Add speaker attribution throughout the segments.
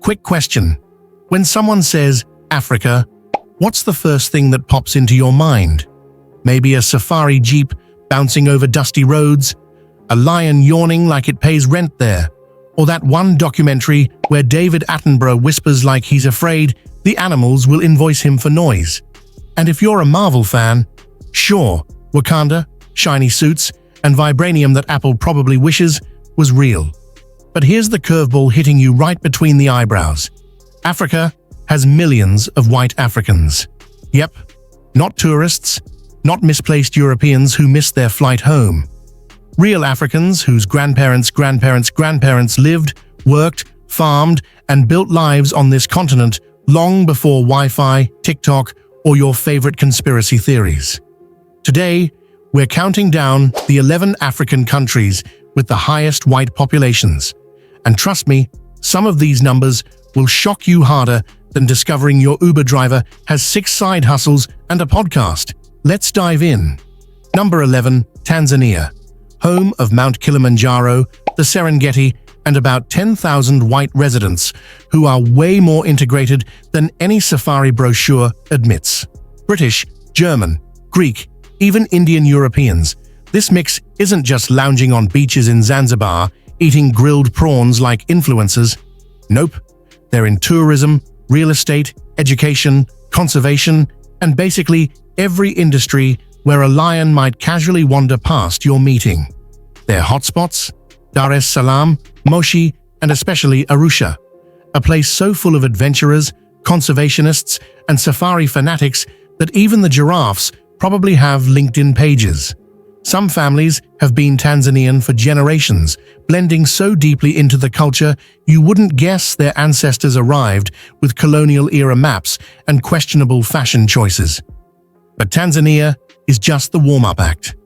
Speaker 1: Quick question. When someone says Africa, what's the first thing that pops into your mind? Maybe a safari jeep bouncing over dusty roads, a lion yawning like it pays rent there, or that one documentary where David Attenborough whispers like he's afraid the animals will invoice him for noise. And if you're a Marvel fan, sure, Wakanda, shiny suits, and vibranium that Apple probably wishes was real. But here's the curveball hitting you right between the eyebrows. Africa has millions of white Africans. Yep, not tourists, not misplaced Europeans who missed their flight home. Real Africans whose grandparents lived, worked, farmed, and built lives on this continent long before Wi-Fi, TikTok, or your favorite conspiracy theories. Today, we're counting down the 11 African countries with the highest white populations. And trust me, some of these numbers will shock you harder than discovering your Uber driver has 6 side hustles and a podcast. Let's dive in. Number 11, Tanzania. Home of Mount Kilimanjaro, the Serengeti, and about 10,000 white residents who are way more integrated than any safari brochure admits. British, German, Greek, even Indian Europeans. This mix isn't just lounging on beaches in Zanzibar, eating grilled prawns like influencers. Nope, they're in tourism, real estate, education, conservation, and basically every industry where a lion might casually wander past your meeting. Their hotspots? Dar es Salaam, Moshi, and especially Arusha, a place so full of adventurers, conservationists, and safari fanatics that even the giraffes probably have LinkedIn pages. Some families have been Tanzanian for generations, blending so deeply into the culture you wouldn't guess their ancestors arrived with colonial-era maps and questionable fashion choices. But Tanzania is just the warm-up act.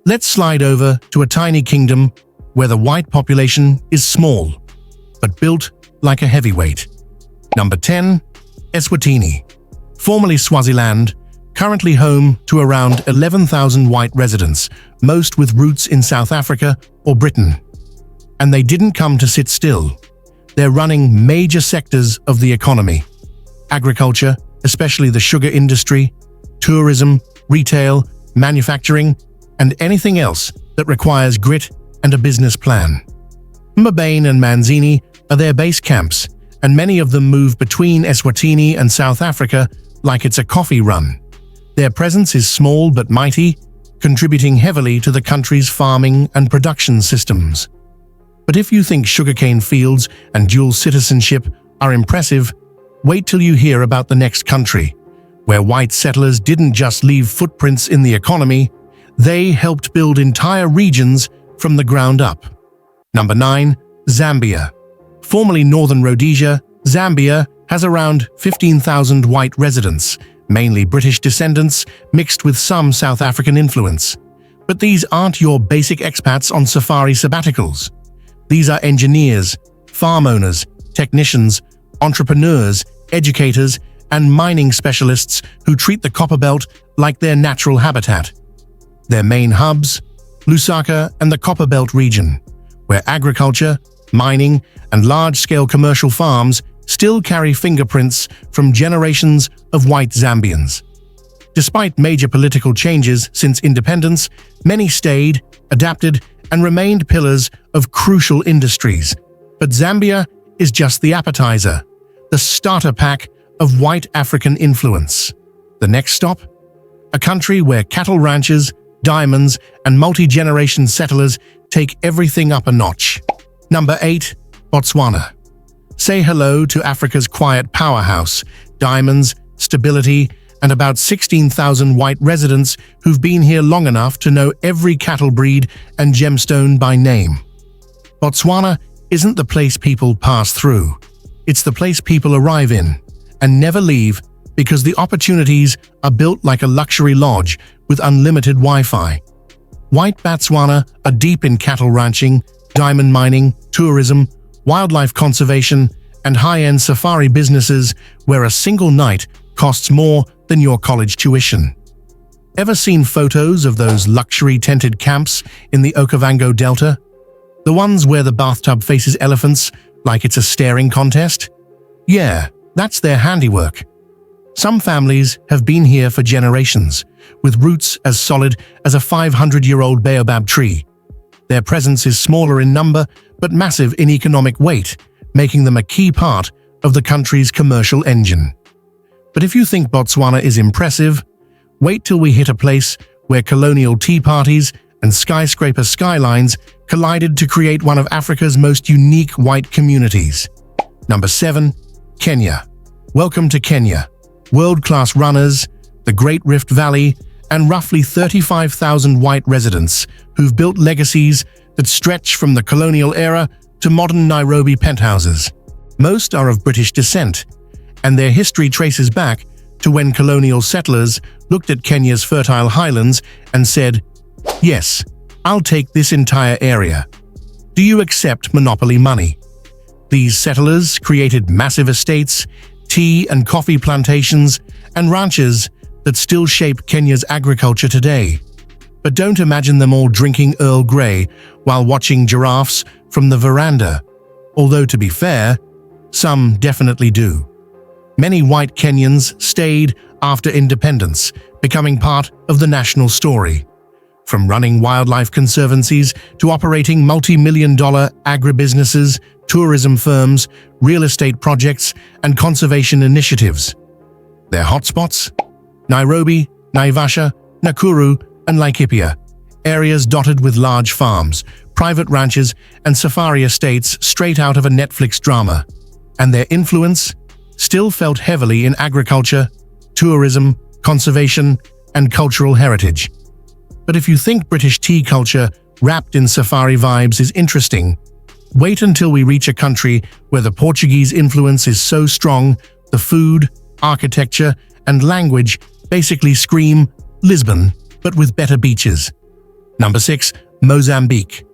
Speaker 1: Let's slide over to a tiny kingdom where the white population is small, but built like a heavyweight. Number 10, Eswatini. Formerly Swaziland, currently home to around 11,000 white residents, most with roots in South Africa or Britain. And they didn't come to sit still. They're running major sectors of the economy. Agriculture, especially the sugar industry, tourism, retail, manufacturing, and anything else that requires grit and a business plan. Mbabane and Manzini are their base camps, and many of them move between Eswatini and South Africa like it's a coffee run. Their presence is small but mighty, contributing heavily to the country's farming and production systems. But if you think sugarcane fields and dual citizenship are impressive, wait till you hear about the next country, where white settlers didn't just leave footprints in the economy, they helped build entire regions from the ground up. Number 9, Zambia. Formerly Northern Rhodesia, Zambia has around 15,000 white residents, mainly British descendants mixed with some South African influence. But these aren't your basic expats on safari sabbaticals. These are engineers, farm owners, technicians, entrepreneurs, educators, and mining specialists who treat the Copperbelt like their natural habitat. Their main hubs, Lusaka and the Copperbelt region, where agriculture, mining, and large-scale commercial farms still carry fingerprints from generations of white Zambians. Despite major political changes since independence, many stayed, adapted, and remained pillars of crucial industries. But Zambia is just the appetizer, the starter pack of white African influence. The next stop? A country where cattle ranchers, diamonds, and multi-generation settlers take everything up a notch. Number 8, Botswana. Say hello to Africa's quiet powerhouse, diamonds, stability, and about 16,000 white residents who've been here long enough to know every cattle breed and gemstone by name. Botswana isn't the place people pass through. It's the place people arrive in and never leave because the opportunities are built like a luxury lodge with unlimited Wi-Fi. White Botswana are deep in cattle ranching, diamond mining, tourism, wildlife conservation, and high-end safari businesses where a single night costs more than your college tuition. Ever seen photos of those luxury tented camps in the Okavango Delta? The ones where the bathtub faces elephants like it's a staring contest? Yeah, that's their handiwork. Some families have been here for generations, with roots as solid as a 500-year-old baobab tree. Their presence is smaller in number, but massive in economic weight, making them a key part of the country's commercial engine. But if you think Botswana is impressive, wait till we hit a place where colonial tea parties and skyscraper skylines collided to create one of Africa's most unique white communities. Number 7. Kenya. Welcome to Kenya. World-class runners, the Great Rift Valley, and roughly 35,000 white residents who've built legacies that stretch from the colonial era to modern Nairobi penthouses. Most are of British descent, and their history traces back to when colonial settlers looked at Kenya's fertile highlands and said, "Yes, I'll take this entire area. Do you accept monopoly money?" These settlers created massive estates, tea and coffee plantations, and ranches that still shape Kenya's agriculture today. But don't imagine them all drinking Earl Grey while watching giraffes from the veranda. Although, to be fair, some definitely do. Many white Kenyans stayed after independence, becoming part of the national story. From running wildlife conservancies to operating multi-million-dollar agribusinesses, tourism firms, real estate projects, and conservation initiatives. Their hotspots? Nairobi, Naivasha, Nakuru, and Laikipia, areas dotted with large farms, private ranches, and safari estates straight out of a Netflix drama. And their influence still felt heavily in agriculture, tourism, conservation, and cultural heritage. But if you think British tea culture wrapped in safari vibes is interesting, wait until we reach a country where the Portuguese influence is so strong, the food, architecture, and language basically scream Lisbon, but with better beaches. Number 6. Mozambique.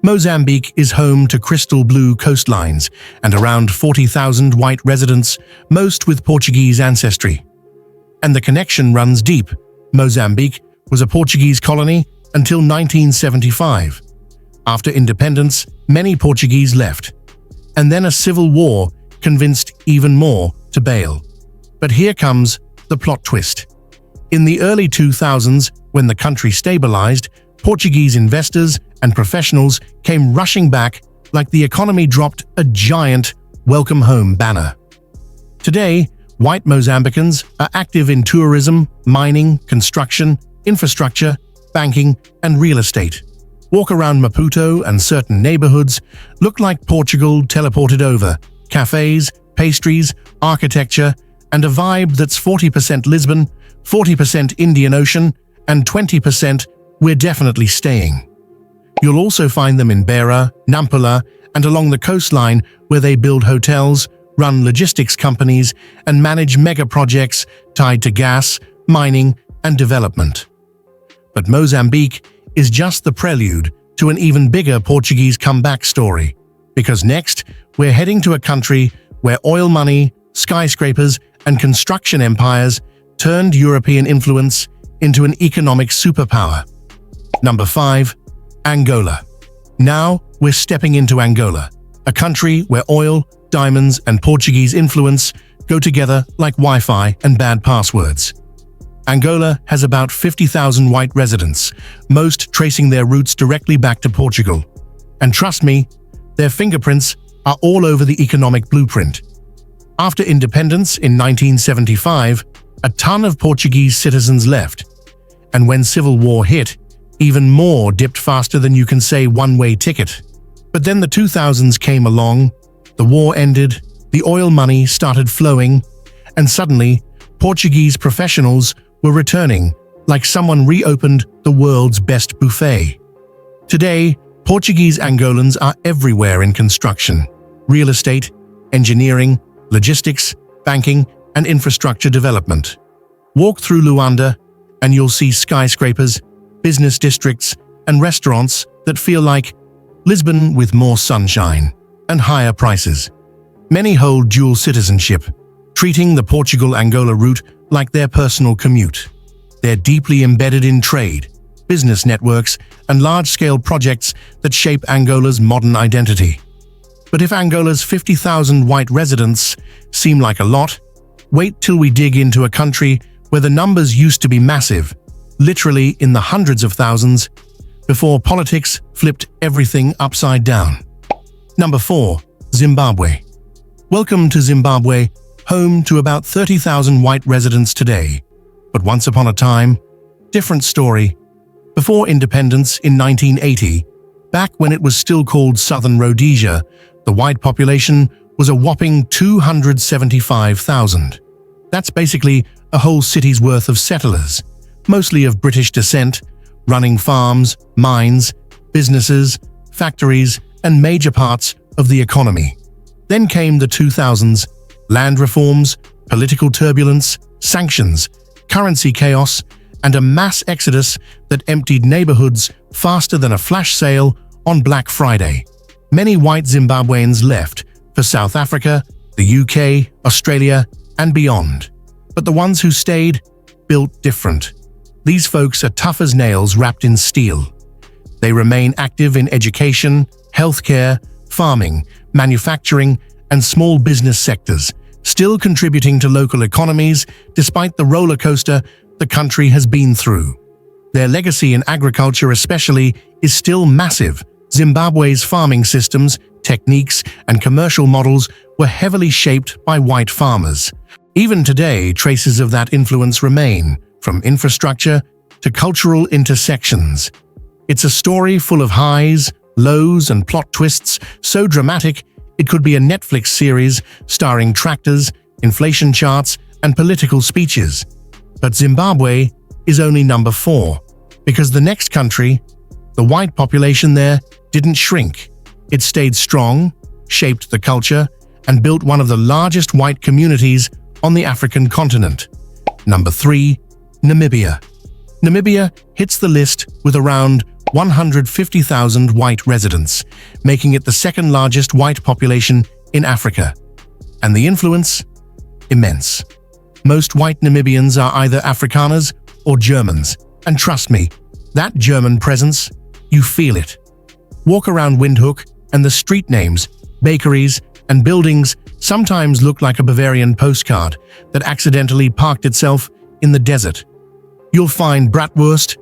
Speaker 1: Mozambique is home to crystal blue coastlines and around 40,000 white residents, most with Portuguese ancestry. And the connection runs deep. Mozambique was a Portuguese colony until 1975. After independence, many Portuguese left, and then a civil war convinced even more to bail. But here comes the plot twist. In the early 2000s, when the country stabilized, Portuguese investors and professionals came rushing back like the economy dropped a giant welcome home banner. Today, white Mozambicans are active in tourism, mining, construction, infrastructure, banking, and real estate. Walk around Maputo and certain neighborhoods look like Portugal teleported over. Cafes, pastries, architecture, and a vibe that's 40% Lisbon, 40% Indian Ocean, and 20% we're definitely staying. You'll also find them in Beira, Nampula, and along the coastline where they build hotels, run logistics companies, and manage mega projects tied to gas, mining, and development. But Mozambique is just the prelude to an even bigger Portuguese comeback story. Because next, we're heading to a country where oil money, skyscrapers, and construction empires turned European influence into an economic superpower. Number 5. Angola. Now, we're stepping into Angola, a country where oil, diamonds, and Portuguese influence go together like Wi-Fi and bad passwords. Angola has about 50,000 white residents, most tracing their roots directly back to Portugal. And trust me, their fingerprints are all over the economic blueprint. After independence in 1975, a ton of Portuguese citizens left. And when civil war hit, even more dipped faster than you can say one-way ticket. But then the 2000s came along, the war ended, the oil money started flowing, and suddenly, Portuguese professionals were returning, like someone reopened the world's best buffet. Today, Portuguese Angolans are everywhere in construction, real estate, engineering, logistics, banking, and infrastructure development. Walk through Luanda, and you'll see skyscrapers, business districts, and restaurants that feel like Lisbon with more sunshine and higher prices. Many hold dual citizenship, treating the Portugal-Angola route like their personal commute. They're deeply embedded in trade, business networks, and large-scale projects that shape Angola's modern identity. But if Angola's 50,000 white residents seem like a lot, wait till we dig into a country where the numbers used to be massive, literally in the hundreds of thousands, before politics flipped everything upside down. Number 4. Zimbabwe. Welcome to Zimbabwe, home to about 30,000 white residents today. But once upon a time, different story. Before independence in 1980, back when it was still called Southern Rhodesia, the white population was a whopping 275,000. That's basically a whole city's worth of settlers, mostly of British descent, running farms, mines, businesses, factories, and major parts of the economy. Then came the 2000s, land reforms, political turbulence, sanctions, currency chaos, and a mass exodus that emptied neighborhoods faster than a flash sale on Black Friday. Many white Zimbabweans left for South Africa, the UK, Australia, and beyond. But the ones who stayed built different. These folks are tough as nails wrapped in steel. They remain active in education, healthcare, farming, manufacturing, and small business sectors, still contributing to local economies despite the roller coaster the country has been through. Their legacy in agriculture especially is still massive. Zimbabwe's farming systems, techniques, and commercial models were heavily shaped by white farmers. Even today, traces of that influence remain, from infrastructure to cultural intersections. It's a story full of highs, lows, and plot twists so dramatic it could be a Netflix series starring tractors, inflation charts, and political speeches. But Zimbabwe is only number 4, because the next country, the white population there, didn't shrink. It stayed strong, shaped the culture, and built one of the largest white communities on the African continent. Number 3. Namibia. Namibia hits the list with around 150,000 white residents, making it the second largest white population in Africa. And the influence? Immense. Most white Namibians are either Afrikaners or Germans, and trust me, that German presence, you feel it. Walk around Windhoek and the street names, bakeries, and buildings sometimes look like a Bavarian postcard that accidentally parked itself in the desert. You'll find bratwurst,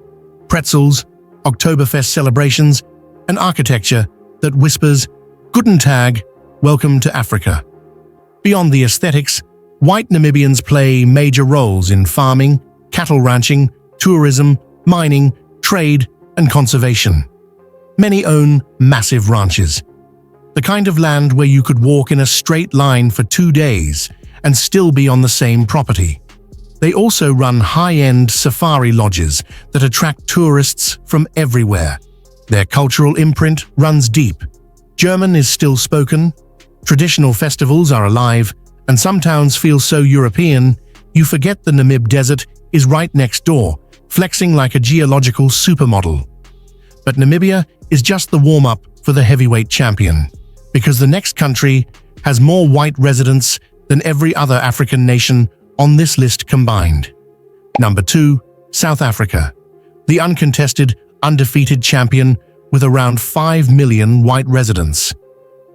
Speaker 1: pretzels, Oktoberfest celebrations, and architecture that whispers, "Guten Tag, welcome to Africa." Beyond the aesthetics, white Namibians play major roles in farming, cattle ranching, tourism, mining, trade, and conservation. Many own massive ranches, the kind of land where you could walk in a straight line for 2 days and still be on the same property. They also run high-end safari lodges that attract tourists from everywhere. Their cultural imprint runs deep. German is still spoken, traditional festivals are alive, and some towns feel so European, you forget the Namib Desert is right next door, flexing like a geological supermodel. But Namibia is just the warm-up for the heavyweight champion, because the next country has more white residents than every other African nation on this list combined. Number 2. South Africa. The uncontested, undefeated champion with around 5 million white residents.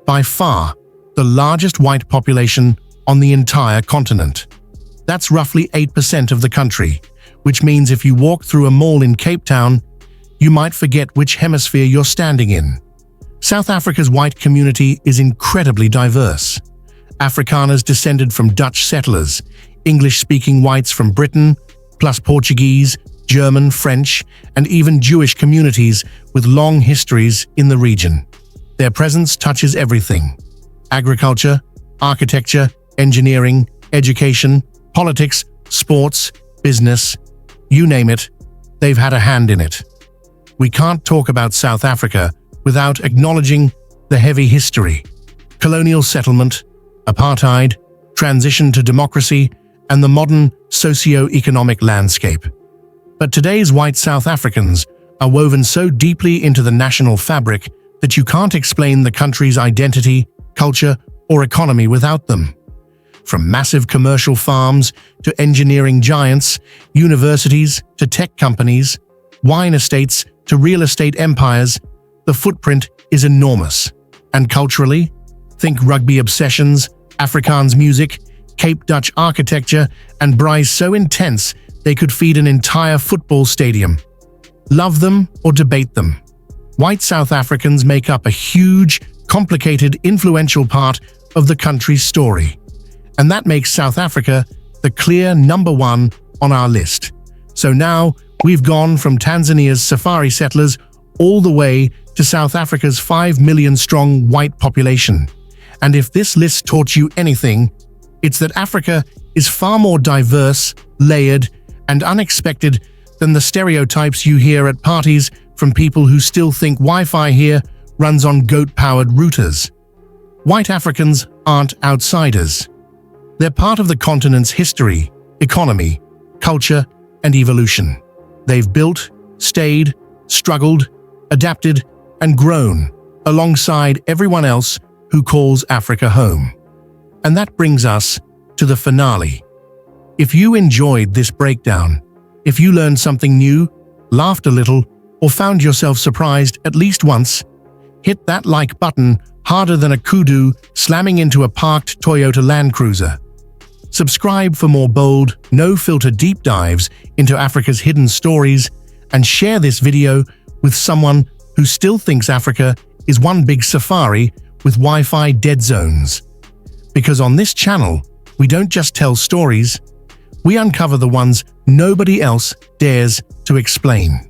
Speaker 1: By far, the largest white population on the entire continent. That's roughly 8% of the country, which means if you walk through a mall in Cape Town, you might forget which hemisphere you're standing in. South Africa's white community is incredibly diverse. Afrikaners descended from Dutch settlers, English-speaking whites from Britain, plus Portuguese, German, French, and even Jewish communities with long histories in the region. Their presence touches everything: agriculture, architecture, engineering, education, politics, sports, business, you name it, they've had a hand in it. We can't talk about South Africa without acknowledging the heavy history: colonial settlement, apartheid, transition to democracy, and the modern socio-economic landscape. But today's white South Africans are woven so deeply into the national fabric that you can't explain the country's identity, culture, or economy without them. From massive commercial farms to engineering giants, universities to tech companies, wine estates to real estate empires, the footprint is enormous. And culturally, Think rugby obsessions, Afrikaans music, Cape Dutch architecture, and braais so intense they could feed an entire football stadium. Love them or debate them. White South Africans make up a huge, complicated, influential part of the country's story. And that makes South Africa the clear #1 on our list. So now, we've gone from Tanzania's safari settlers all the way to South Africa's 5 million strong white population. And if this list taught you anything, it's that Africa is far more diverse, layered, and unexpected than the stereotypes you hear at parties from people who still think Wi-Fi here runs on goat-powered routers. White Africans aren't outsiders. They're part of the continent's history, economy, culture, and evolution. They've built, stayed, struggled, adapted, and grown alongside everyone else who calls Africa home. And that brings us to the finale. If you enjoyed this breakdown, if you learned something new, laughed a little, or found yourself surprised at least once, hit that like button harder than a kudu slamming into a parked Toyota Land Cruiser. Subscribe for more bold, no-filter deep dives into Africa's hidden stories, and share this video with someone who still thinks Africa is one big safari with Wi-Fi dead zones. Because on this channel, we don't just tell stories, we uncover the ones nobody else dares to explain.